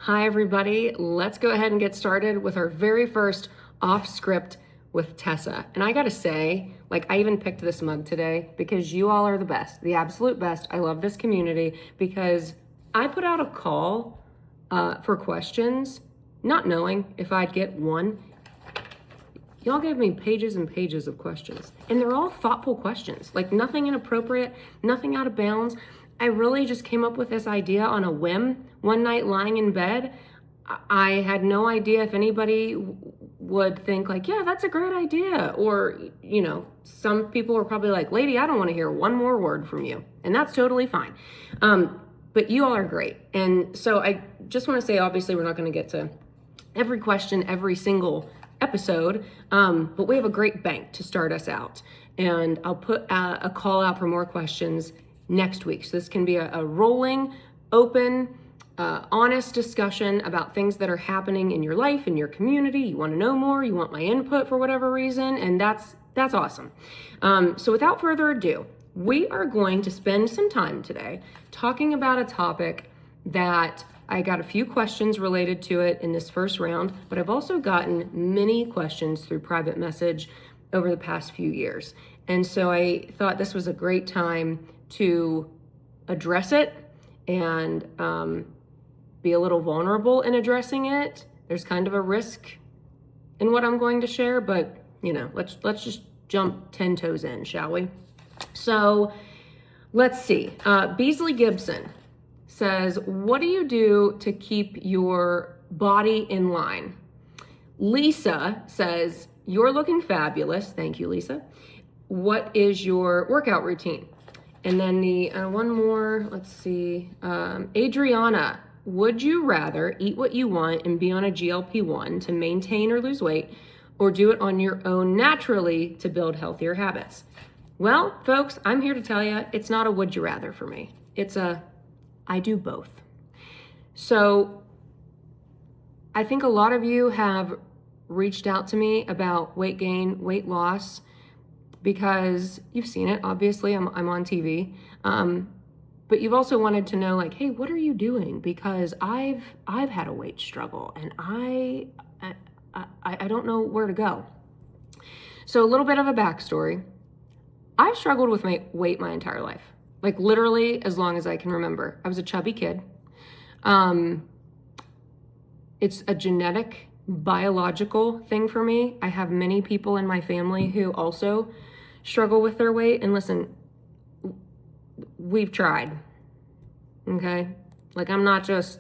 Hi, everybody. Let's go ahead and get started with our very first off script with Tessa. And I gotta say, I even picked this mug today because you all are the best, the absolute best. I love this community because I put out a call for questions, not knowing if I'd get one. Y'all gave me pages and pages of questions, and they're all thoughtful questions, nothing inappropriate, nothing out of bounds. I really just came up with this idea on a whim one night lying in bed. I had no idea if anybody would think yeah, that's a great idea. Or, some people were probably like, lady, I don't want to hear one more word from you. And that's totally fine. But you all are great. And so I just want to say, obviously, we're not going to get to every question, every single episode, but we have a great bank to start us out. And I'll put a call out for more questions next week. So this can be a rolling, open, honest discussion about things that are happening in your life, in your community. You want to know more, you want my input for whatever reason, and that's awesome. So without further ado, we are going to spend some time today talking about a topic that I got a few questions related to it in this first round, but I've also gotten many questions through private message over the past few years. And so I thought this was a great time to address it and be a little vulnerable in addressing it. There's kind of a risk in what I'm going to share, but let's just jump 10 toes in, shall we? So let's see. Beasley Gibson says, what do you do to keep your body in line? Lisa says, you're looking fabulous. Thank you, Lisa. What is your workout routine? And then the one more, let's see. Adriana, would you rather eat what you want and be on a GLP-1 to maintain or lose weight, or do it on your own naturally to build healthier habits? Well, folks, I'm here to tell you, it's not a would you rather for me. It's I do both. So I think a lot of you have reached out to me about weight gain, weight loss, because you've seen it. Obviously, I'm on TV. But you've also wanted to know, hey, what are you doing? Because I've had a weight struggle and I don't know where to go. So a little bit of a backstory. I've struggled with my weight my entire life. Literally as long as I can remember. I was a chubby kid. It's a genetic, biological thing for me. I have many people in my family who also struggle with their weight. And listen, we've tried, okay? I'm not just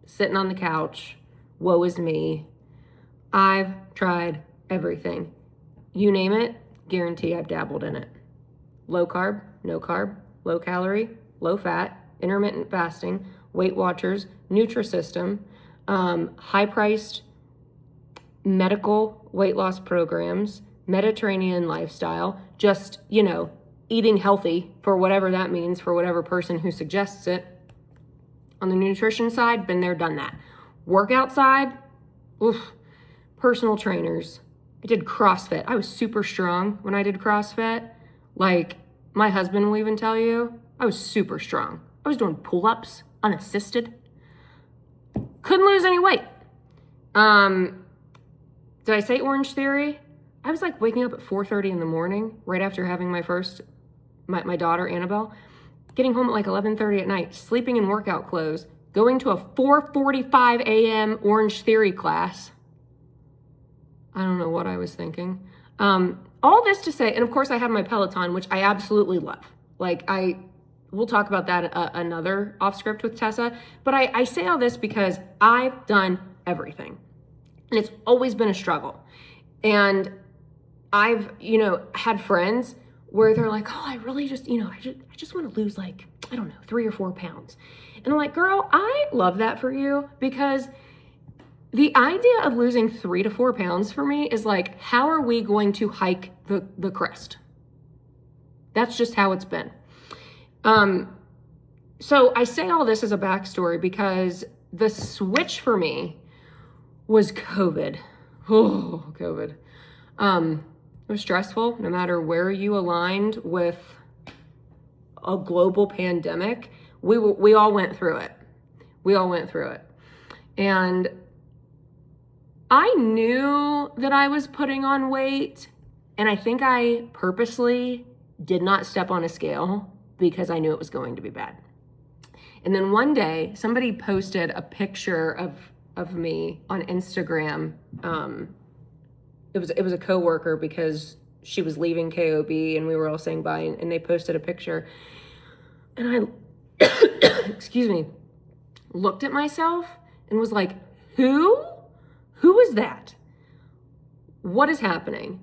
sitting on the couch, woe is me. I've tried everything. You name it, guarantee I've dabbled in it. Low carb, no carb, low calorie, low fat, intermittent fasting, Weight Watchers, Nutrisystem, high-priced medical weight loss programs, Mediterranean lifestyle, just, eating healthy for whatever that means for whatever person who suggests it. On the nutrition side, been there, done that. Workout side, personal trainers. I did CrossFit. I was super strong when I did CrossFit. My husband will even tell you, I was super strong. I was doing pull-ups, unassisted. Couldn't lose any weight. Did I say Orange Theory? I was waking up at 4:30 in the morning, right after having my daughter, Annabelle, getting home at 11:30 at night, sleeping in workout clothes, going to a 4:45 a.m. Orange Theory class. I don't know what I was thinking. All this to say, and of course I have my Peloton, which I absolutely love. We'll talk about that another off script with Tessa, but I say all this because I've done everything and it's always been a struggle. And I've, had friends where they're like, oh, I really just, I just want to lose 3 or 4 pounds. And I'm like, girl, I love that for you, because the idea of losing 3 to 4 pounds for me is how are we going to hike the crest? That's just how it's been. So I say all this as a backstory because the switch for me was COVID. Oh, COVID. It was stressful, no matter where you aligned with a global pandemic. We all went through it. And I knew that I was putting on weight, and I think I purposely did not step on a scale because I knew it was going to be bad. And then one day, somebody posted a picture of me on Instagram. It was a coworker because she was leaving KOB and we were all saying bye, and they posted a picture. And I, excuse me, looked at myself and was like, who? Who is that? What is happening?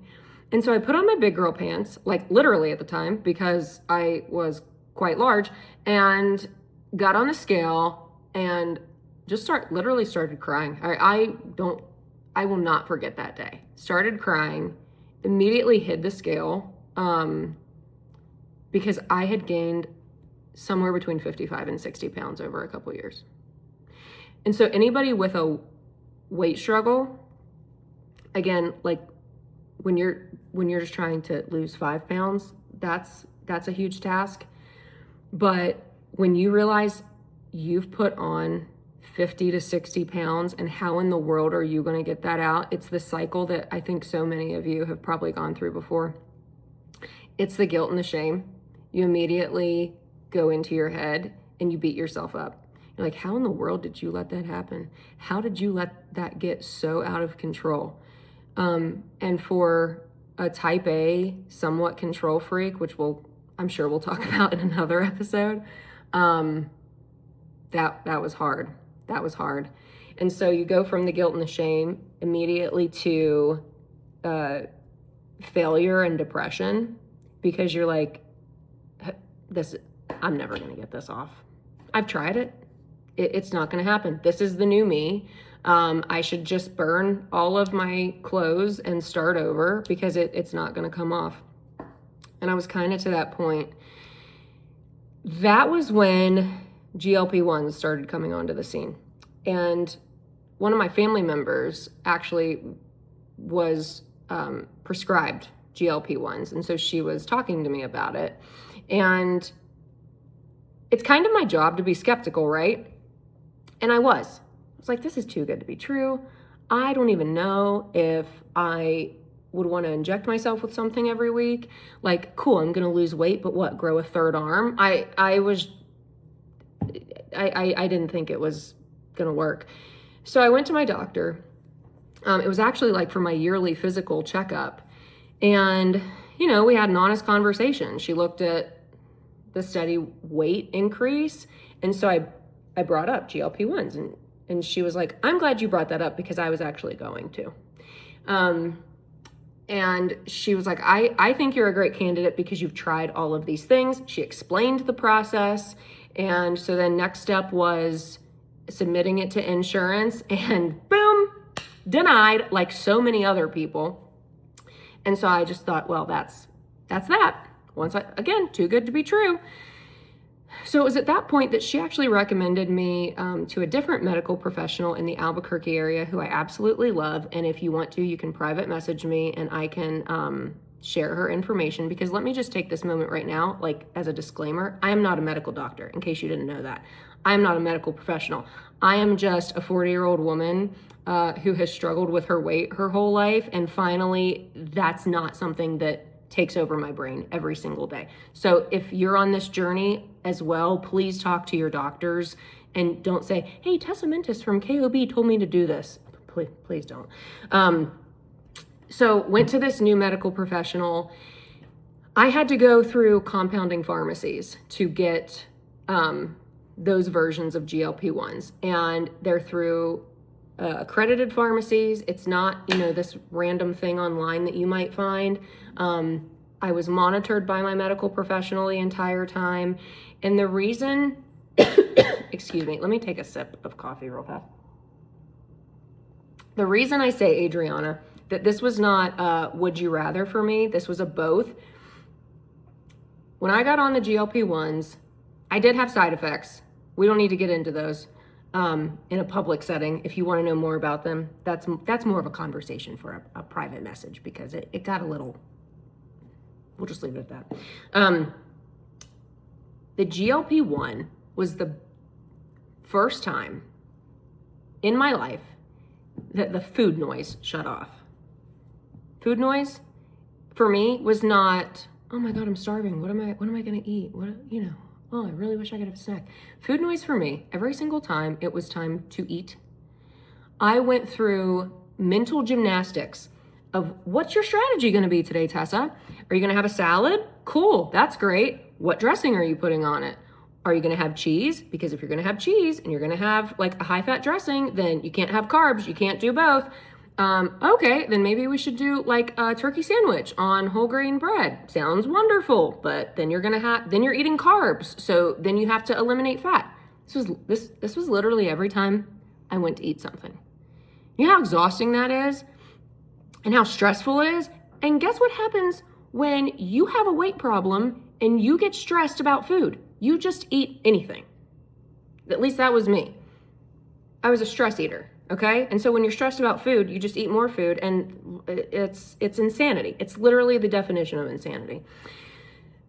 And so I put on my big girl pants, like literally at the time, because I was quite large, and got on the scale and just literally started crying. I will not forget that day. Started crying, immediately hid the scale, because I had gained somewhere between 55 and 60 pounds over a couple of years. And so anybody with a weight struggle, again, like when you're just trying to lose 5 pounds, that's a huge task. But when you realize you've put on 50 to 60 pounds, and how in the world are you going to get that out? It's the cycle that I think so many of you have probably gone through before. It's the guilt and the shame. You immediately go into your head and you beat yourself up. You're like, how in the world did you let that happen? How did you let that get so out of control? And for a type A, somewhat control freak, which I'm sure we'll talk about in another episode, that was hard. That was hard. And so you go from the guilt and the shame immediately to failure and depression, because you're like, I'm never going to get this off. I've tried it. It's not going to happen. This is the new me. I should just burn all of my clothes and start over because it's not going to come off. And I was kind of to that point. That was when GLP-1s started coming onto the scene. And one of my family members actually was prescribed GLP-1s. And so she was talking to me about it. And it's kind of my job to be skeptical, right? And I was like, this is too good to be true. I don't even know if I would want to inject myself with something every week. Like, cool, I'm going to lose weight, but what, grow a third arm? I didn't think it was going to work. So I went to my doctor. It was actually like for my yearly physical checkup. And, we had an honest conversation. She looked at the steady weight increase. And so I brought up GLP-1s, and she was like, I'm glad you brought that up because I was actually going to. And she was like, I think you're a great candidate because you've tried all of these things. She explained the process. And so then next step was submitting it to insurance, and boom, denied, like so many other people. And so I just thought, well, that's that. Again, too good to be true. So it was at that point that she actually recommended me to a different medical professional in the Albuquerque area who I absolutely love. And if you want to, you can private message me and I can share her information, because let me just take this moment right now, like as a disclaimer, I am not a medical doctor, in case you didn't know that. I am not a medical professional. I am just a 40-year-old woman who has struggled with her weight her whole life. And finally, that's not something that takes over my brain every single day. So if you're on this journey as well, please talk to your doctors and don't say, hey, Tessa Mentis from KOB told me to do this. Please don't. So went to this new medical professional. I had to go through compounding pharmacies to get those versions of GLP-1s, and they're through accredited pharmacies. It's not, this random thing online that you might find. I was monitored by my medical professional the entire time. And the reason, excuse me, let me take a sip of coffee real fast. The reason I say, Adriana, that this was not would you rather for me, this was a both. When I got on the GLP-1s, I did have side effects. We don't need to get into those in a public setting. If you want to know more about them, that's more of a conversation for a private message, because it got a little, we'll just leave it at that. The GLP-1 was the first time in my life that the food noise shut off. Food noise for me was not, oh my God, I'm starving. What am I going to eat? Oh, I really wish I could have a snack. Food noise for me, every single time it was time to eat, I went through mental gymnastics of what's your strategy going to be today, Tessa? Are you going to have a salad? Cool, that's great. What dressing are you putting on it? Are you going to have cheese? Because if you're going to have cheese and you're going to have like a high-fat dressing, then you can't have carbs. You can't do both. Okay, then maybe we should do like a turkey sandwich on whole grain bread. Sounds wonderful, but then you're eating carbs. So then you have to eliminate fat. This was literally every time I went to eat something. You know how exhausting that is and how stressful it is? And guess what happens when you have a weight problem and you get stressed about food? You just eat anything. At least that was me. I was a stress eater, okay? And so when you're stressed about food, you just eat more food, and it's insanity. It's literally the definition of insanity.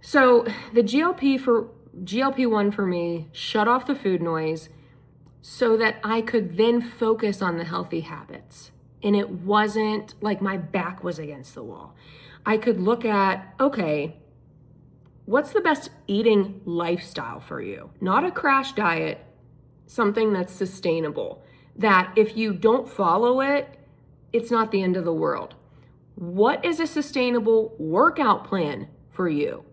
So the GLP-1 for me shut off the food noise so that I could then focus on the healthy habits. And it wasn't like my back was against the wall. I could look at, okay, what's the best eating lifestyle for you? Not a crash diet, something that's sustainable, that if you don't follow it, it's not the end of the world. What is a sustainable workout plan for you?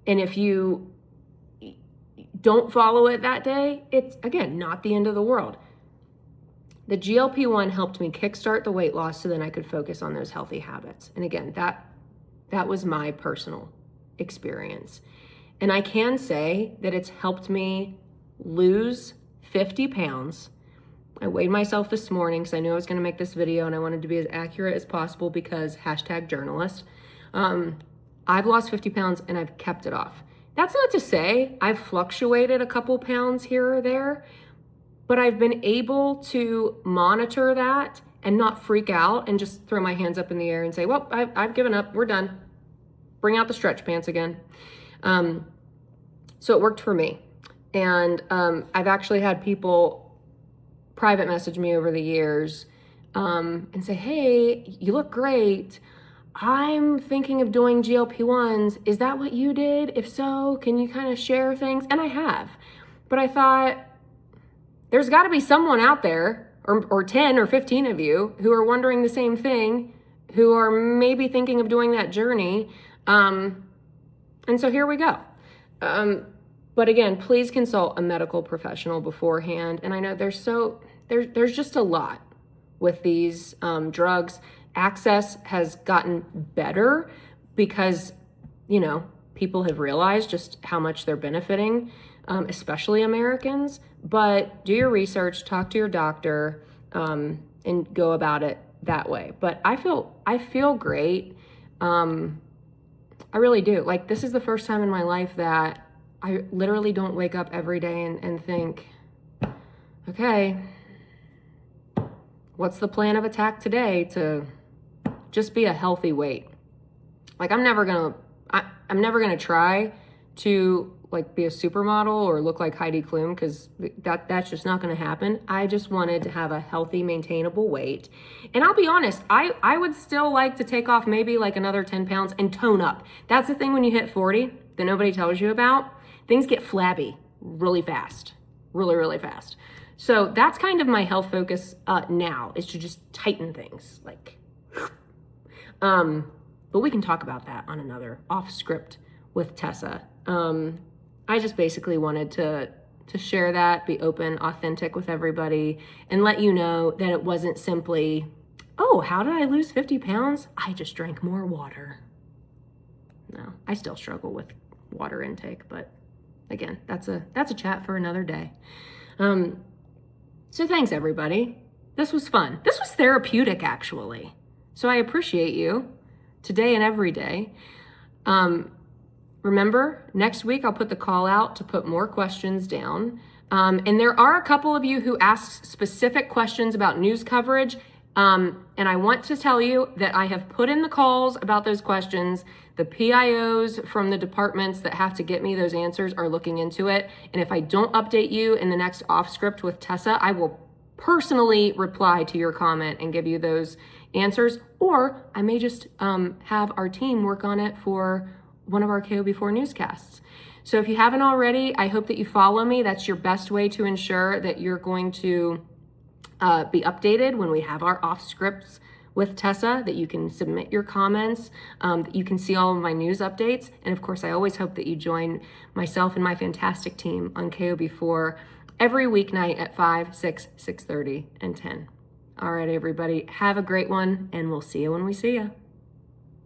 And if you don't follow it that day, it's, again, not the end of the world. The GLP-1 helped me kickstart the weight loss so then I could focus on those healthy habits. And again, that was my personal experience. And I can say that it's helped me lose 50 pounds. I weighed myself this morning because I knew I was going to make this video and I wanted to be as accurate as possible because #journalist. I've lost 50 pounds and I've kept it off. That's not to say I've fluctuated a couple pounds here or there, but I've been able to monitor that and not freak out and just throw my hands up in the air and say, well, I've given up, we're done. Bring out the stretch pants again. So it worked for me. And I've actually had people private message me over the years and say, hey, you look great. I'm thinking of doing GLP-1s. Is that what you did? If so, can you kind of share things? And I have. But I thought, there's got to be someone out there, or 10 or 15 of you, who are wondering the same thing, who are maybe thinking of doing that journey. And so here we go. But again, please consult a medical professional beforehand. And I know there's just a lot with these drugs. Access has gotten better because, people have realized just how much they're benefiting, especially Americans. But do your research, talk to your doctor, and go about it that way. But I feel great. I really do. Like, this is the first time in my life that I literally don't wake up every day and think, okay, what's the plan of attack today to just be a healthy weight? Like, I'm never gonna try to like be a supermodel or look like Heidi Klum, because that's just not gonna happen. I just wanted to have a healthy, maintainable weight. And I'll be honest, I would still like to take off maybe like another 10 pounds and tone up. That's the thing when you hit 40 that nobody tells you about. Things get flabby really fast, really fast. So that's kind of my health focus now, is to just tighten things, like, but we can talk about that on another off script with Tessa. I just basically wanted to share that, be open, authentic with everybody, and let you know that it wasn't simply, oh, how did I lose 50 pounds? I just drank more water. No, I still struggle with water intake, but again, that's a chat for another day. So thanks, everybody. This was fun. This was therapeutic, actually. So I appreciate you today and every day. Remember, next week I'll put the call out to put more questions down. And there are a couple of you who asked specific questions about news coverage. And I want to tell you that I have put in the calls about those questions. The PIOs from the departments that have to get me those answers are looking into it. And if I don't update you in the next off script with Tessa, I will personally reply to your comment and give you those answers, or I may just have our team work on it for one of our KO4 newscasts. So if you haven't already, I hope that you follow me. That's your best way to ensure that you're going to be updated when we have our off scripts with Tessa, that you can submit your comments, that you can see all of my news updates. And of course, I always hope that you join myself and my fantastic team on KOB4 every weeknight at 5, 6, 6:30, and 10. All right, everybody, have a great one, and we'll see you when we see you.